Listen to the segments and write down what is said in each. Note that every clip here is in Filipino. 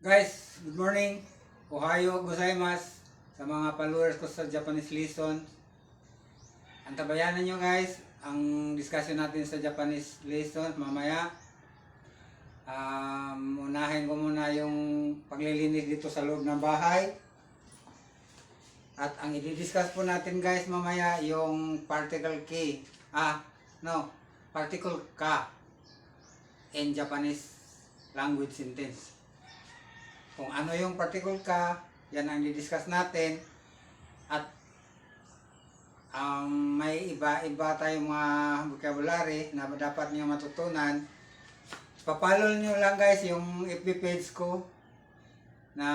Guys, good morning. Ohayo gozaimasu sa mga followers ko sa Japanese lesson. Antabayanan nyo guys ang discussion natin sa Japanese lesson mamaya. Unahin ko muna yung paglilinis dito sa loob ng bahay. At ang i-discuss po natin guys mamaya yung particle K. Particle K in Japanese language sentence. Kung ano yung particle ka, yan ang i-discuss natin. At may iba-iba tayong mga vocabulary na dapat niyo matutunan. Papalo niyo lang guys yung FB page ko na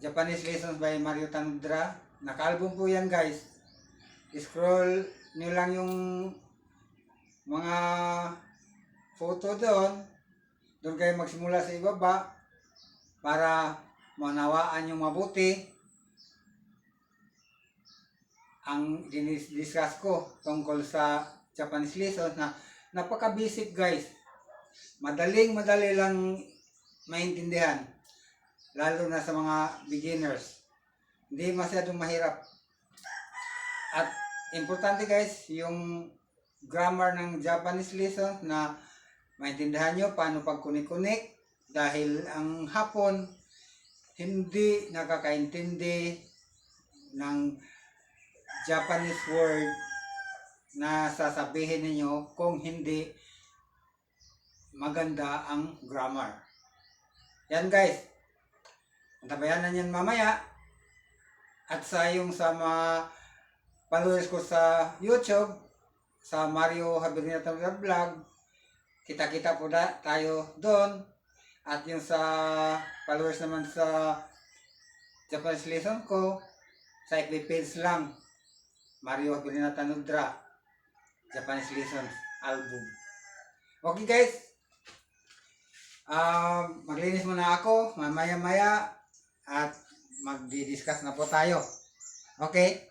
Japanese Lessons by Mario Tanudra. Naka-album po yan guys. Scroll niyo lang yung mga photo doon. Doon kayo magsimula sa ibaba para maunawaan yung mabuti ang discuss ko tungkol sa Japanese lesson na napaka-basic guys. Madali lang maintindihan. Lalo na sa mga beginners. Hindi masyadong mahirap. At importante guys, yung grammar ng Japanese lesson na maintindihan nyo paano pagkunik-kunik. Dahil ang Hapon hindi nakakaintindi ng Japanese word na sasabihin ninyo kung hindi maganda ang grammar. Yan guys. Antabayanan yan mamaya. At sa mga followers ko sa YouTube, sa Mario Haberneta Vlog, kita-kita po tayo doon. At yung sa followers naman sa Japanese lesson ko, sa FB page lang, Mario Haberneta Tanudra, Japanese Lessons album. Okay guys, maglinis muna ako, mamaya-maya, at magdi-discuss na po tayo. Okay?